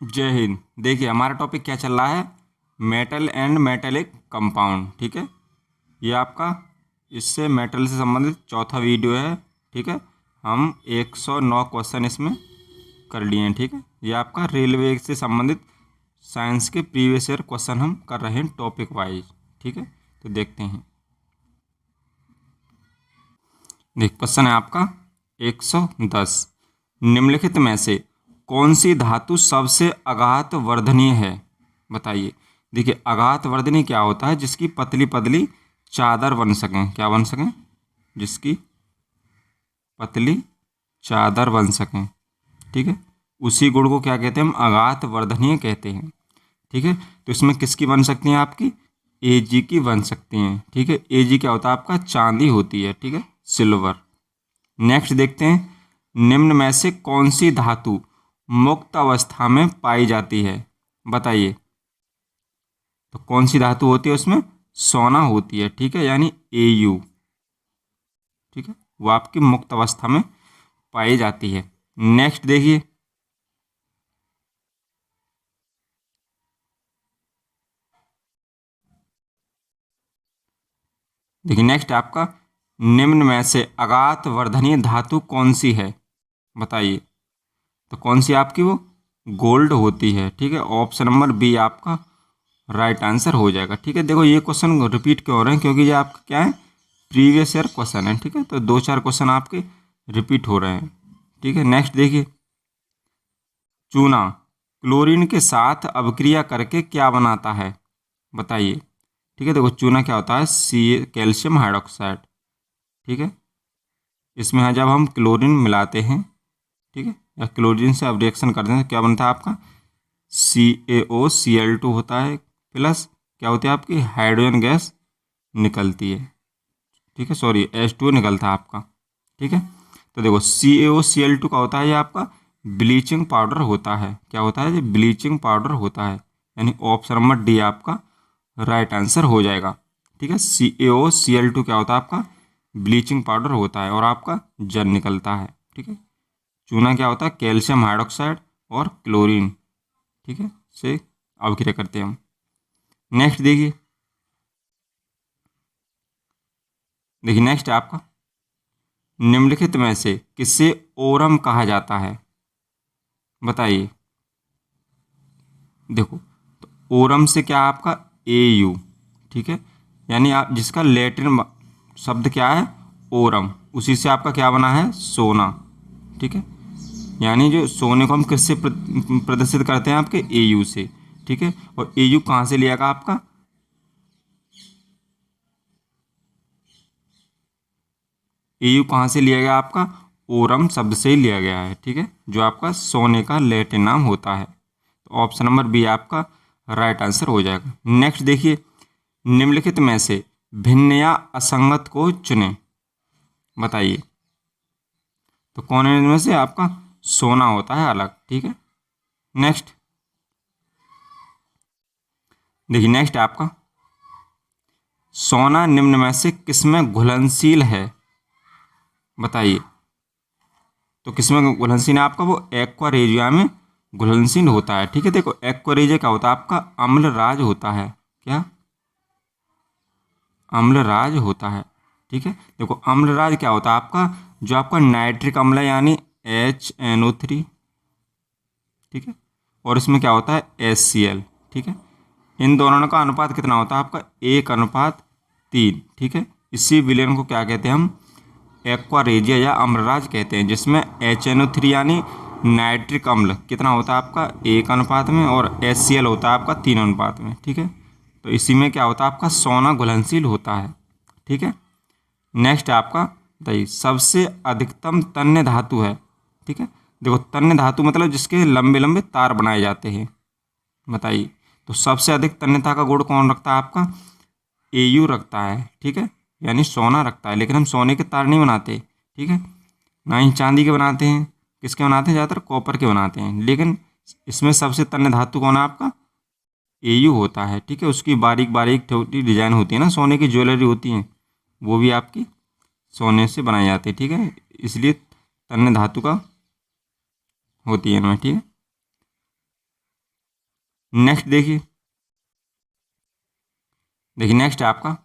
जय हिंद। देखिए हमारा टॉपिक क्या चल रहा है, मेटल एंड मेटेलिक कंपाउंड। ठीक है, ये आपका इससे मेटल से संबंधित चौथा वीडियो है। ठीक है, हम 109 क्वेश्चन इसमें कर लिए हैं। ठीक है, ये आपका रेलवे से संबंधित साइंस के प्रीवियस ईयर क्वेश्चन हम कर रहे हैं टॉपिक वाइज। ठीक है, तो देखते हैं। देख क्वेश्चन है आपका 110। निम्नलिखित में से कौन सी धातु सबसे अगाध वर्धनीय है? बताइए। देखिए अगाध वर्धनीय क्या होता है? जिसकी पतली पतली चादर बन सकें। क्या बन सकें? जिसकी पतली चादर बन सकें। ठीक है, उसी गुण को क्या कहते हैं? हम अगाध वर्धनीय कहते हैं। ठीक है, तो इसमें किसकी बन सकती हैं? आपकी एजी की बन सकती हैं। ठीक है, एजी क्या होता है? आपका चांदी होती है। ठीक है, सिल्वर। नेक्स्ट देखते हैं, निम्न में से कौन सी धातु मुक्त अवस्था में पाई जाती है? बताइए। तो कौन सी धातु होती है उसमें? सोना होती है। ठीक है, यानी एयू। ठीक है, वो आपकी मुक्त अवस्था में पाई जाती है। नेक्स्ट देखिए, नेक्स्ट आपका निम्न में से अगाध वर्धनीय धातु कौन सी है? बताइए। तो कौन सी आपकी वो? गोल्ड होती है। ठीक है, ऑप्शन नंबर बी आपका राइट आंसर हो जाएगा। ठीक है, देखो ये क्वेश्चन रिपीट क्यों हो रहे हैं? क्योंकि ये आपका क्या है? प्रीवियस ईयर क्वेश्चन है। ठीक है, तो दो चार क्वेश्चन आपके रिपीट हो रहे हैं। ठीक है, नेक्स्ट देखिए, चूना क्लोरीन के साथ अभिक्रिया करके क्या बनाता है? बताइए। ठीक है, देखो चूना क्या होता है? Calcium hydroxide. ठीक है, इसमें है जब हम क्लोरीन मिलाते हैं, ठीक है, या क्लोरीन से अब रिएक्शन करते हैं तो क्या बनता है आपका? CaOCl2 होता है, प्लस क्या होती है आपकी? हाइड्रोजन गैस निकलती है। ठीक है, सॉरी H2 निकलता है आपका। ठीक है, तो देखो CaOCl2 का होता है ये आपका ब्लीचिंग पाउडर होता है। क्या होता है? ये ब्लीचिंग पाउडर होता है, यानी ऑप्शन नंबर डी आपका राइट आंसर हो जाएगा। ठीक है, CaOCl2 क्या होता है आपका? ब्लीचिंग पाउडर होता है और आपका जल निकलता है। ठीक है, चूना क्या होता है? कैल्शियम हाइड्रोक्साइड और क्लोरीन, ठीक है, से अभिक्रिया करते हैं हम। नेक्स्ट देखिए नेक्स्ट है आपका, निम्नलिखित में से किसे ओरम कहा जाता है? बताइए। देखो, तो ओरम से क्या आपका? AU। ठीक है, यानी आप जिसका लैटिन शब्द क्या है? ओरम, उसी से आपका क्या बना है? सोना। ठीक है, यानी जो सोने को हम किससे प्रदर्शित करते हैं? आपके AU से। ठीक है, और AU कहाँ से लिया गया आपका? AU कहाँ से लिया गया आपका? ओरम शब्द से ही लिया गया है। ठीक है, जो आपका सोने का लैटिन नाम होता है। तो ऑप्शन नंबर बी आपका राइट आंसर हो जाएगा। नेक्स्ट देखिए, निम्नलिखित में से भिन्न या असंगत को चुनें। बताइए। तो कौन है इनमें से? आपका सोना होता है अलग। ठीक है, नेक्स्ट देखिए, नेक्स्ट है आपका, सोना निम्न में से किसमें घुलनशील है? बताइए। तो किसमें घुलनशील है आपका? वो एक्वा रेजिया में घुलनशील होता है। ठीक है, देखो एक्वा रेजिया क्या होता है आपका? अम्लराज होता है। क्या? अम्लराज होता है। ठीक है, देखो अम्लराज क्या होता है आपका? जो आपका नाइट्रिक अम्ल है, यानी HNO3। ठीक है, और इसमें क्या होता है? HCl। ठीक है, इन दोनों का अनुपात कितना होता है आपका? 1:3। ठीक है, इसी विलयन को क्या कहते हैं हम? एक्वा रेजिया या अम्लराज कहते हैं, जिसमें HNO3 यानी नाइट्रिक अम्ल कितना होता है आपका? 1 अनुपात में, और HCl होता है आपका 3 अनुपात में। ठीक है, तो इसी में क्या होता है आपका? सोना घुलनशील होता है। ठीक है, नेक्स्ट है आपका, बताइए सबसे अधिकतम तन्य धातु है। ठीक है, देखो तन्य धातु मतलब जिसके लंबे लंबे तार बनाए जाते हैं। बताइए। तो सबसे अधिक तन्यता का गुण कौन रखता है आपका? AU रखता है। ठीक है, यानी सोना रखता है, लेकिन हम सोने के तार नहीं बनाते। ठीक है, ना ही चांदी के बनाते हैं। किसके बनाते हैं? ज़्यादातर कॉपर के बनाते हैं। लेकिन इसमें सबसे तन्य धातु कौन है आपका? AU होता है। ठीक है, उसकी बारीक बारीक छोटी डिजाइन होती है ना, सोने की ज्वेलरी होती है, वो भी आपकी सोने से बनाई जाती है। ठीक है, इसलिए तन्य धातु का होती है इनमें। ठीक है, नेक्स्ट देखिए नेक्स्ट है आपका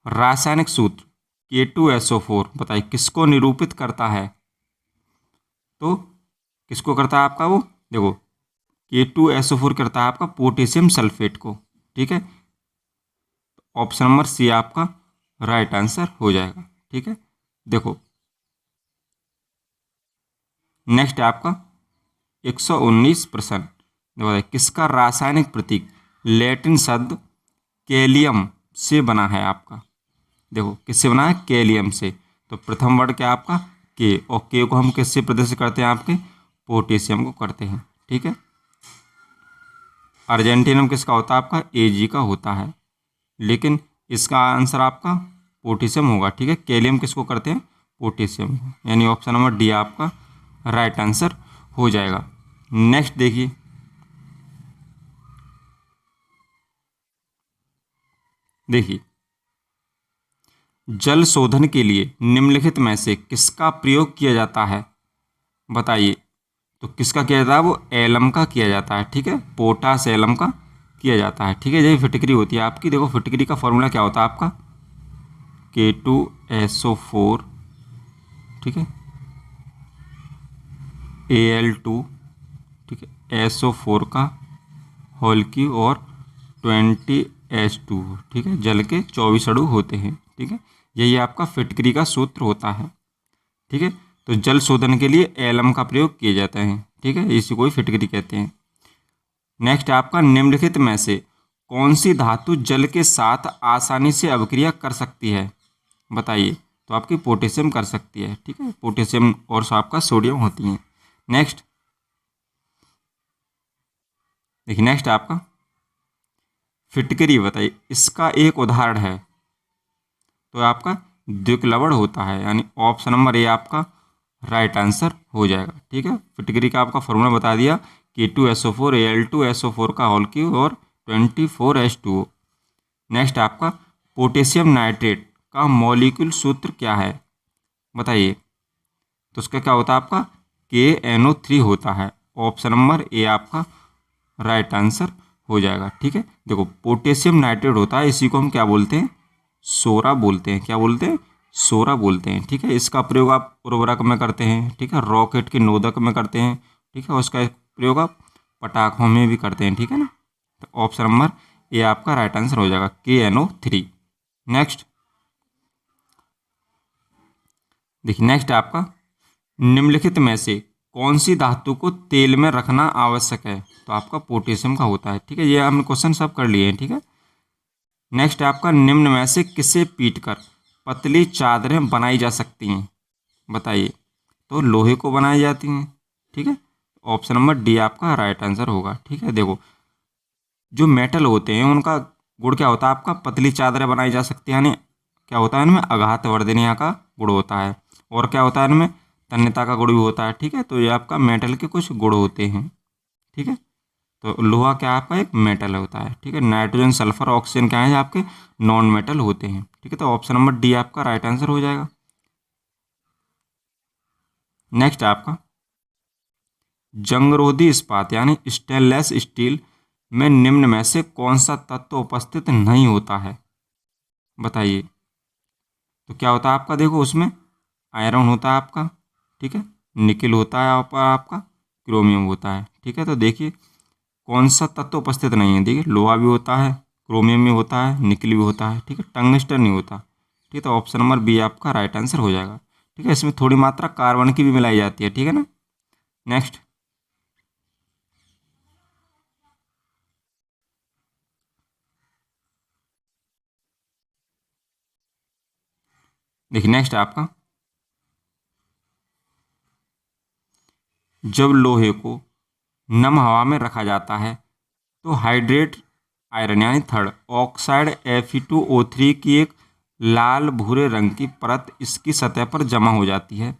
रासायनिक सूत्र K2SO4, बताइए किसको निरूपित करता है। तो किसको करता है आपका वो, देखो K2SO4 करता है आपका पोटेशियम सल्फेट को। ठीक है, ऑप्शन नंबर सी आपका राइट आंसर हो जाएगा। ठीक है, देखो नेक्स्ट है आपका 119 प्रश्न, देखो किसका रासायनिक प्रतीक लैटिन शब्द कैलियम से बना है आपका। देखो किससे बना है, कैलियम से। तो प्रथम वर्ड क्या आपका के, और के को हम किससे प्रदर्शित करते हैं, आपके पोटेशियम को करते हैं। ठीक है, अर्जेंटीनम किसका होता है आपका Ag का होता है, लेकिन इसका आंसर आपका पोटेशियम होगा। ठीक है, कैलियम किसको करते हैं, पोटेशियम, यानी ऑप्शन नंबर डी आपका राइट आंसर हो जाएगा। नेक्स्ट देखिए जल शोधन के लिए निम्नलिखित में से किसका प्रयोग किया जाता है, बताइए। तो किसका किया जाता है, वो एलम का किया जाता है। ठीक है, पोटास एलम का किया जाता है। ठीक है, यही फिटकरी होती है आपकी। देखो फिटकरी का फॉर्मूला क्या होता है आपका K2SO4, ठीक है, Al2, ठीक है, SO4 का होल की और 20H2, ठीक है, जल के 24 अणु होते हैं। ठीक है, यही आपका फिटकरी का सूत्र होता है। ठीक है, तो जल शोधन के लिए एलम का प्रयोग किए जाता है। ठीक है, इसी को ही फिटकरी कहते हैं। नेक्स्ट आपका निम्नलिखित में से कौन सी धातु जल के साथ आसानी से अभिक्रिया कर सकती है, बताइए। तो आपकी पोटेशियम कर सकती है। ठीक है, पोटेशियम और आपका सोडियम होती हैं। नेक्स्ट देखिए नेक्स्ट आपका फिटकरी, बताइए इसका एक उदाहरण है। तो आपका द्विक्लवण होता है, यानी ऑप्शन नंबर ए आपका राइट आंसर हो जाएगा। ठीक है, फिटकरी का आपका फॉर्मूला बता दिया K2SO4 Al2SO4 का होल क्यूब और 24H2O। नेक्स्ट आपका पोटेशियम नाइट्रेट का मॉलिक्यूल सूत्र क्या है, बताइए। तो उसका क्या होता है आपका KNO3 होता है। ऑप्शन नंबर ए आपका राइट आंसर हो जाएगा। ठीक है, देखो पोटेशियम नाइट्रेट होता है, इसी को हम क्या बोलते हैं, सोरा बोलते हैं। क्या बोलते हैं, सोरा बोलते हैं। ठीक है, इसका प्रयोग आप उर्वरक में करते हैं। ठीक है, रॉकेट के नोदक में करते हैं। ठीक है, उसका प्रयोग आप पटाखों में भी करते हैं। ठीक है ना, तो ऑप्शन नंबर ए आपका राइट आंसर हो जाएगा KNO3। नेक्स्ट देखिए नेक्स्ट आपका निम्नलिखित में से कौन सी धातु को तेल में रखना आवश्यक है, तो आपका पोटेशियम का होता है। ठीक है, ये हमने क्वेश्चन सब कर लिए हैं। ठीक है, नेक्स्ट आपका निम्न में से किसे पीटकर पतली चादरें बनाई जा सकती हैं, बताइए। तो लोहे को बनाई जाती हैं। ठीक है, ऑप्शन नंबर डी आपका राइट आंसर होगा। ठीक है, देखो जो मेटल होते हैं उनका गुण क्या होता है आपका, पतली चादरें बनाई जा सकती हैं, यानी क्या होता है इनमें आघात वर्धनीय का गुण होता है, और क्या होता है इनमें तन्यता का गुण भी होता है। ठीक है, तो ये आपका मेटल के कुछ गुण होते हैं। ठीक है, तो लोहा क्या आपका एक मेटल होता है। ठीक है, नाइट्रोजन सल्फर ऑक्सीजन क्या है आपके नॉन मेटल होते हैं। ठीक है, तो ऑप्शन नंबर डी आपका राइट आंसर हो जाएगा। नेक्स्ट आपका जंगरोधी इस्पात यानी स्टेनलेस स्टील में निम्न में से कौन सा तत्व उपस्थित नहीं होता है, बताइए। तो क्या होता है आपका, देखो उसमें आयरन होता है आपका, ठीक है, निकेल होता है आपका क्रोमियम होता है। ठीक है, तो देखिए कौन सा तत्व उपस्थित नहीं है, देखिए लोहा भी होता है, क्रोमियम भी होता है, निकेल भी होता है। ठीक है, टंगस्टन नहीं होता। ठीक है, तो ऑप्शन नंबर बी आपका राइट आंसर हो जाएगा। ठीक है, इसमें थोड़ी मात्रा कार्बन की भी मिलाई जाती है। ठीक है ना, नेक्स्ट देखिए नेक्स्ट आपका जब लोहे को नम हवा में रखा जाता है तो हाइड्रेट आयरन यानी थर्ड ऑक्साइड Fe2O3 की एक लाल भूरे रंग की परत इसकी सतह पर जमा हो जाती है।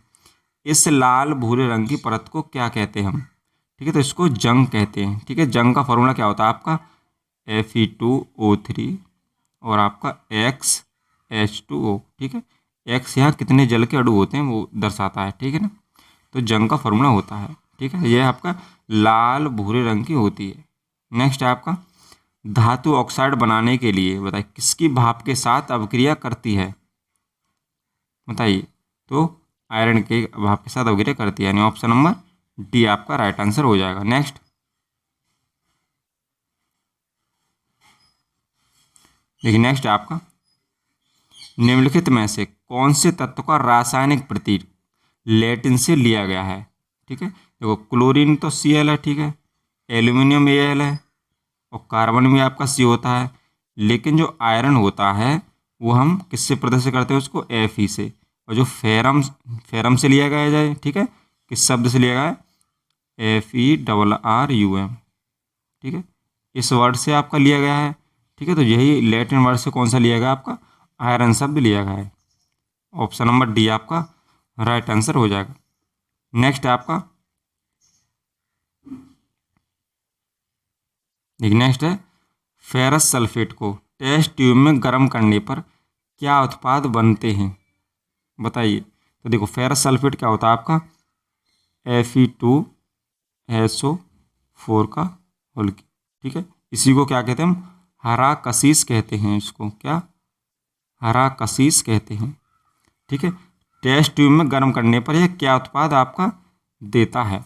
इस लाल भूरे रंग की परत को क्या कहते हैं हम, ठीक है, तो इसको जंग कहते हैं। ठीक है, जंग का फॉर्मूला क्या होता है आपका Fe2O3 और आपका XH2O। ठीक है, एक्स यहाँ कितने जल के अणु होते हैं वो दर्शाता है। ठीक है ना, तो जंग का फॉर्मूला होता है। ठीक है, यह आपका लाल भूरे रंग की होती है। नेक्स्ट है आपका धातु ऑक्साइड बनाने के लिए बताइए किसकी भाप के साथ अभिक्रिया करती है, बताइए। तो आयरन के भाप के साथ अभिक्रिया करती है, यानी ऑप्शन नंबर डी आपका राइट आंसर हो जाएगा। नेक्स्ट देखिए, नेक्स्ट है आपका निम्नलिखित में से कौन से तत्व का रासायनिक प्रतीक लैटिन से लिया गया है, ठीक है। देखो क्लोरीन तो Cl है, ठीक है, एल्यूमिनियम Al है और कार्बन भी आपका C होता है, लेकिन जो आयरन होता है वो हम किससे प्रदर्शित करते हैं, उसको Fe से। और जो फेरम फेरम से लिया गया है, ठीक है, किस शब्द से लिया गया है, FeRRUM, ठीक है, इस वर्ड से आपका लिया गया है, ठीक है। तो यही लैटिन वर्ड से कौन सा लिया गया, आपका आयरन शब्द लिया गया है। ऑप्शन नंबर डी आपका राइट आंसर हो जाएगा। नेक्स्ट है आपका देखिए, नेक्स्ट है फेरस सल्फेट को टेस्ट ट्यूब में गर्म करने पर क्या उत्पाद बनते हैं, बताइए। तो देखो फेरस सल्फेट क्या होता है आपका Fe2SO4 का होल, ठीक है। इसी को क्या कहते हैं हम, हरा कशीस कहते हैं, इसको क्या हरा कशीस कहते हैं, ठीक है। टेस्ट ट्यूब में गर्म करने पर यह क्या उत्पाद आपका देता है,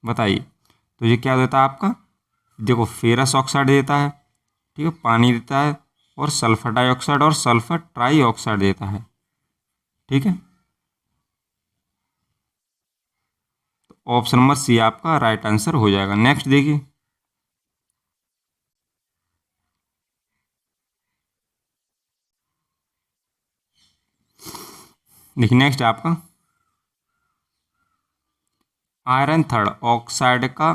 बताइए। तो ये क्या देता है आपका, देखो फेरस ऑक्साइड देता है, ठीक है, पानी देता है और सल्फर डाइऑक्साइड और सल्फर ट्राई ऑक्साइड देता है, ठीक है। तो ऑप्शन नंबर सी आपका राइट आंसर हो जाएगा। नेक्स्ट देखिए, नेक्स्ट आपका आयरन थर्ड ऑक्साइड का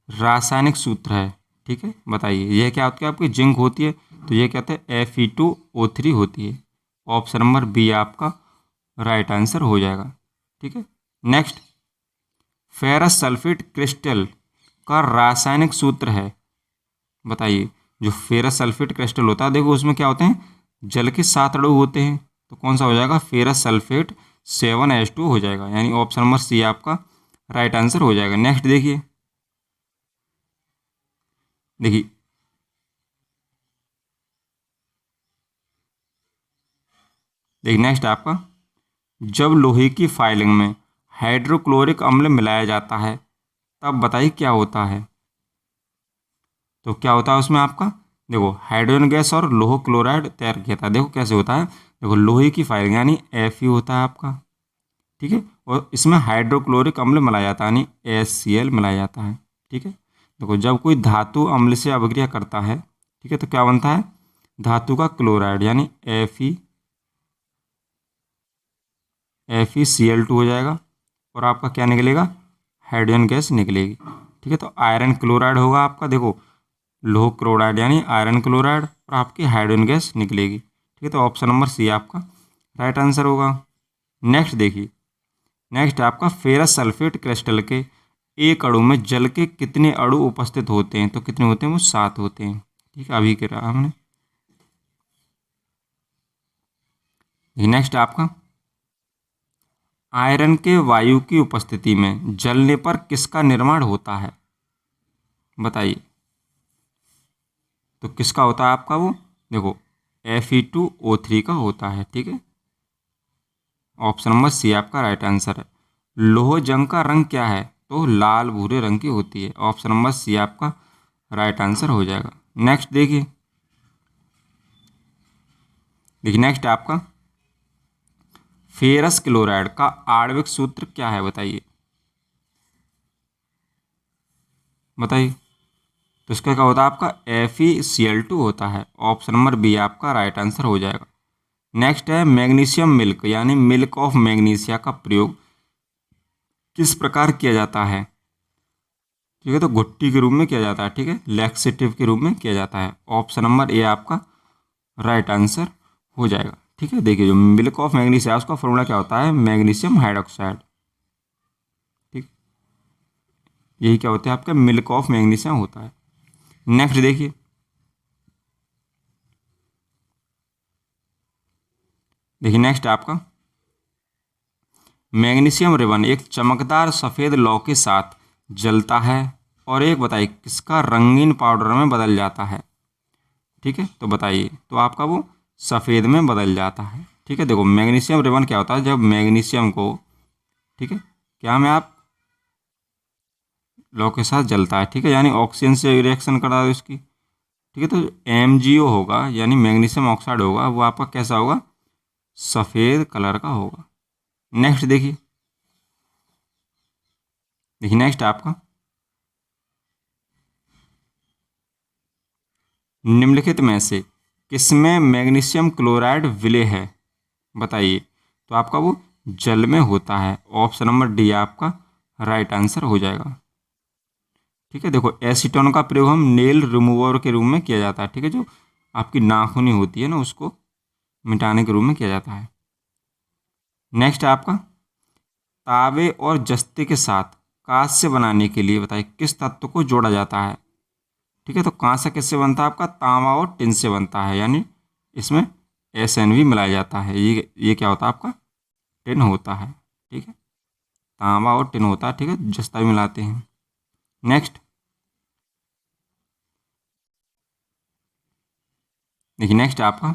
रासायनिक सूत्र है, ठीक है, बताइए। यह क्या होती है, आपकी जिंक होती है, तो ये कहते हैं Fe2O3 होती है। ऑप्शन नंबर बी आपका राइट आंसर हो जाएगा, ठीक है। नेक्स्ट फेरस सल्फेट क्रिस्टल का रासायनिक सूत्र है, बताइए। जो फेरस सल्फेट क्रिस्टल होता है, देखो उसमें क्या होते हैं, जल के 7 अणु होते हैं, तो कौन सा हो जाएगा, फेरस सल्फेट 7H2 हो जाएगा, यानी ऑप्शन नंबर सी आपका राइट आंसर हो जाएगा। नेक्स्ट देखिए, देखिए नेक्स्ट आपका जब लोहे की फाइलिंग में हाइड्रोक्लोरिक अम्ल मिलाया जाता है तब बताइए क्या होता है। तो क्या होता है उसमें आपका, देखो हाइड्रोजन गैस और लोह क्लोराइड तैयार किया था। देखो कैसे होता है, देखो लोहे की फाइलिंग यानी Fe होता है आपका, ठीक है, और इसमें हाइड्रोक्लोरिक अम्ल मिलाया जाता है यानी HCl मिलाया जाता है, ठीक है। देखो जब कोई धातु अम्ल से अभिक्रिया करता है, ठीक है, तो क्या बनता है, धातु का क्लोराइड यानी FeCl2 हो जाएगा और आपका क्या निकलेगा, हाइड्रोजन गैस निकलेगी, ठीक है। तो आयरन क्लोराइड होगा आपका, देखो लोह क्लोराइड यानी आयरन क्लोराइड और आपकी हाइड्रोजन गैस निकलेगी, ठीक है। तो ऑप्शन नंबर सी आपका राइट आंसर होगा। नेक्स्ट देखिए, नेक्स्ट आपका फेरस सल्फेट क्रिस्टल के एक अणु में जल के कितने अणु उपस्थित होते हैं, तो कितने होते हैं, वो 7 होते हैं, ठीक है, अभी करा हमने। नेक्स्ट आपका आयरन के वायु की उपस्थिति में जलने पर किसका निर्माण होता है, बताइए। तो किसका होता है आपका वो, देखो Fe2O3 का होता है, ठीक है। ऑप्शन नंबर सी आपका राइट आंसर है। लोह जंग का रंग क्या है, तो लाल भूरे रंग की होती है। ऑप्शन नंबर सी आपका राइट आंसर हो जाएगा। नेक्स्ट देखिए, नेक्स्ट आपका फेरस क्लोराइड का आणविक सूत्र क्या है, बताइए, बताइए। तो इसका क्या होता है आपका FeCl2 होता है। ऑप्शन नंबर बी आपका राइट आंसर हो जाएगा। नेक्स्ट है मैग्नीशियम मिल्क यानी मिल्क ऑफ मैग्नीशिया का प्रयोग किस प्रकार किया जाता है, ठीक है, तो घुट्टी के रूप में किया जाता है, ठीक है, लैक्सेटिव के रूप में किया जाता है। ऑप्शन नंबर ए आपका राइट आंसर हो जाएगा, ठीक है। देखिए जो मिल्क ऑफ मैग्नीशिया उसका फॉर्मूला क्या होता है, मैग्नीशियम हाइड्रोक्साइड, ठीक, यही क्या होता है आपका मिल्क ऑफ मैग्नीशिया होता है। नेक्स्ट देखिए, नेक्स्ट आपका मैग्नीशियम रिबन एक चमकदार सफ़ेद लौ के साथ जलता है, और एक बताइए किसका रंगीन पाउडर में बदल जाता है। ठीक है, तो बताइए, तो आपका वो सफ़ेद में बदल जाता है। ठीक है, देखो मैग्नीशियम रिबन क्या होता है, जब मैग्नीशियम को, ठीक है, क्या में आप लौ के साथ जलता है, ठीक है, यानी ऑक्सीजन से रिएक्शन करा है उसकी। ठीक है, तो MgO होगा यानी मैग्नीशियम ऑक्साइड होगा, वो आपका कैसा होगा, सफ़ेद कलर का होगा। नेक्स्ट देखिए, देखिए नेक्स्ट आपका निम्नलिखित में से किसमें मैग्नीशियम क्लोराइड विलेय है, बताइए। तो आपका वो जल में होता है। ऑप्शन नंबर डी आपका राइट आंसर हो जाएगा। ठीक है, देखो एसीटोन का प्रयोग हम नेल रिमूवर के रूप में किया जाता है। ठीक है, जो आपकी नाखूनी होती है ना, उसको मिटाने के रूप में किया जाता है। नेक्स्ट आपका तांबे और जस्ते के साथ कांस्य बनाने के लिए बताइए किस तत्व को जोड़ा जाता है। ठीक है, तो कांस्य किससे बनता है, आपका तांबा और टिन से बनता है, यानी इसमें SN भी मिलाया जाता है। ये क्या होता है, आपका टिन होता है। ठीक है, तांबा और टिन होता है। ठीक है, जस्ता भी मिलाते हैं। नेक्स्ट देखिए, नेक्स्ट आपका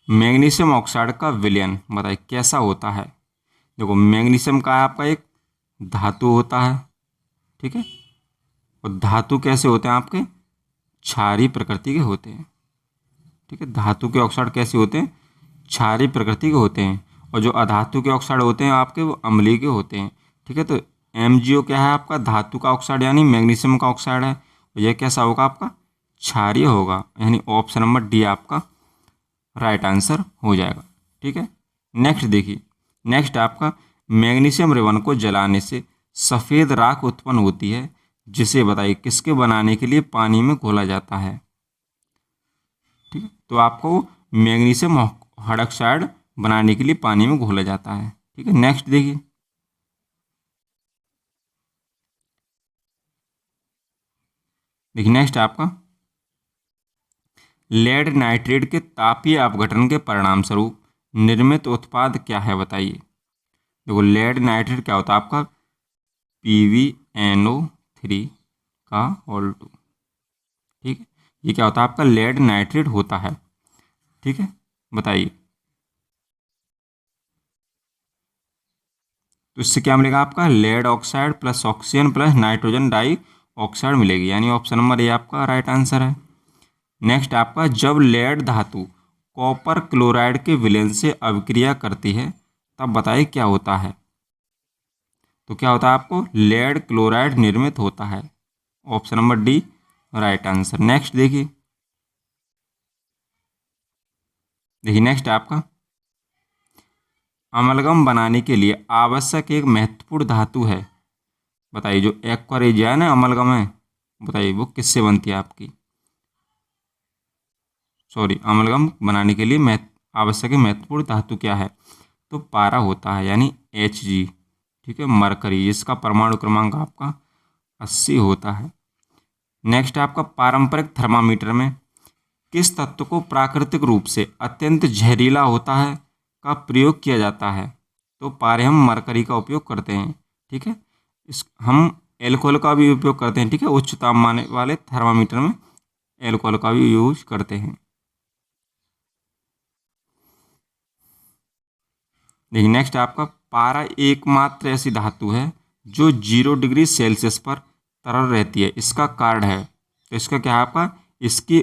मैग्नीशियम ऑक्साइड का विलयन बताइए कैसा होता है। देखो मैग्नीशियम का आपका एक धातु होता है। ठीक है, और धातु कैसे होते हैं, आपके क्षारीय प्रकृति के होते हैं। ठीक है, धातु के ऑक्साइड कैसे होते हैं, क्षारीय प्रकृति के होते हैं। और जो अधातु के ऑक्साइड होते हैं आपके, वो अम्लीय के होते हैं। ठीक है, तो MgO क्या है, आपका धातु का ऑक्साइड यानी मैग्नीशियम का ऑक्साइड है, और यह कैसा होगा, आपका क्षारीय होगा, यानी ऑप्शन नंबर डी आपका राइट आंसर हो जाएगा। ठीक है, नेक्स्ट देखिए, नेक्स्ट आपका मैग्नीशियम रिबन को जलाने से सफ़ेद राख उत्पन्न होती है, जिसे बताइए किसके बनाने के लिए पानी में घोला जाता है। ठीक है, तो आपको मैग्नीशियम हाइड्रॉक्साइड बनाने के लिए पानी में घोला जाता है। ठीक है, नेक्स्ट देखिए, देखिए नेक्स्ट आपका लेड नाइट्रेट के तापीय अपघटन के परिणाम स्वरूप निर्मित उत्पाद क्या है, बताइए। देखो लेड नाइट्रेट क्या होता है, आपका PbNO3 का होल 2। ठीक है, ये क्या होता है, आपका लेड नाइट्रेट होता है। ठीक है, बताइए, तो इससे क्या मिलेगा, आपका lead oxide plus oxygen plus nitrogen dioxide मिलेगी, यानी ऑप्शन नंबर ए आपका राइट आंसर है। नेक्स्ट आपका जब लेड धातु कॉपर क्लोराइड के विलयन से अभिक्रिया करती है, तब बताइए क्या होता है। तो क्या होता है, आपको लेड क्लोराइड निर्मित होता है। Option number D right answer. Next देखिए, देखिए नेक्स्ट आपका अमलगम बनाने के लिए आवश्यक एक महत्वपूर्ण धातु है, बताइए। जो एक्वा रेजिया है ना, अमलगम है, बताइए वो किससे बनती है आपकी, सॉरी, अमलगम बनाने के लिए आवश्यक महत्वपूर्ण धातु क्या है, तो पारा होता है, यानी Hg। ठीक है, मरकरी, जिसका परमाणु क्रमांक आपका 80 होता है। नेक्स्ट आपका पारंपरिक थर्मामीटर में किस तत्व को प्राकृतिक रूप से अत्यंत जहरीला होता है का प्रयोग किया जाता है, तो पारे हम मरकरी का उपयोग करते हैं। ठीक है, इस हम एल्कोहल का भी उपयोग करते हैं। ठीक है, उच्च तापमान वाले थर्मामीटर में एल्कोहल का भी यूज करते हैं। देखिए नेक्स्ट आपका पारा एकमात्र ऐसी धातु है जो 0 डिग्री सेल्सियस पर तरल रहती है, इसका कारण है, तो इसका क्या है, आपका इसकी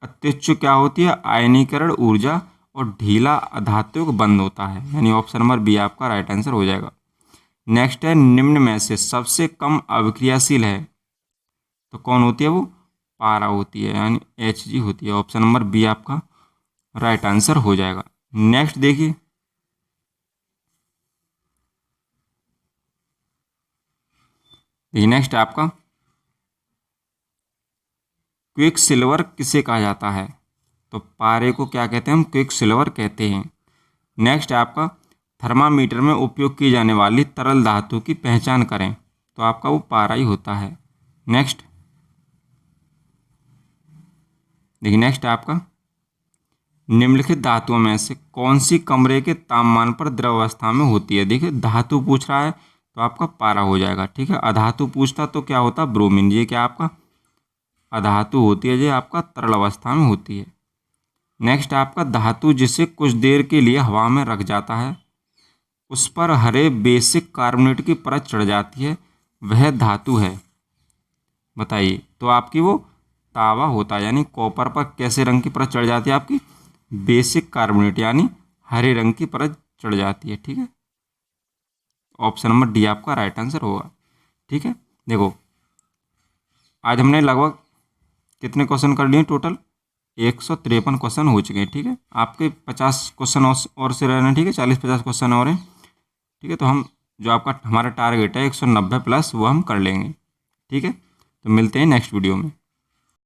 अत्युच्च क्या होती है, आयनीकरण ऊर्जा, और ढीला अधात्विक बंध होता है, यानी ऑप्शन नंबर बी आपका राइट आंसर हो जाएगा। नेक्स्ट है निम्न में से सबसे कम अभिक्रियाशील है, तो कौन होती है, वो पारा होती है, यानी Hg होती है। ऑप्शन नंबर बी आपका राइट आंसर हो जाएगा। नेक्स्ट देखिए, नेक्स्ट आपका क्विक सिल्वर किसे कहा जाता है, तो पारे को क्या कहते हैं, हम क्विक सिल्वर कहते हैं। नेक्स्ट आपका थर्मामीटर में उपयोग की जाने वाली तरल धातु की पहचान करें, तो आपका वो पारा ही होता है। नेक्स्ट देखिए, नेक्स्ट आपका निम्नलिखित धातुओं में से कौन सी कमरे के तापमान पर द्रव अवस्था में होती है। देखिए धातु पूछ रहा है, तो आपका पारा हो जाएगा। ठीक है, अधातु पूछता तो क्या होता, ब्रोमीन। ये क्या आपका अधातु होती है, ये आपका तरल अवस्था में होती है। नेक्स्ट आपका धातु जिसे कुछ देर के लिए हवा में रख जाता है, उस पर हरे बेसिक कार्बोनेट की परत चढ़ जाती है, वह धातु है। बताइए, तो आपकी वो तावा होता है, यानी कॉपर पर कैसे रंग की परत चढ़ जाती है, आपकी बेसिक कार्बोनेट यानी हरे रंग की परत चढ़ जाती है। ठीक है, ऑप्शन नंबर डी आपका राइट आंसर होगा। ठीक है, देखो आज हमने लगभग कितने क्वेश्चन कर लिए टोटल, 153 क्वेश्चन हो चुके हैं। ठीक है, आपके 50 क्वेश्चन और से रहना। ठीक है, 40-50 क्वेश्चन और हैं। ठीक है, तो हम जो आपका हमारा टारगेट है 190 प्लस वो हम कर लेंगे। ठीक है, तो मिलते हैं नेक्स्ट वीडियो में।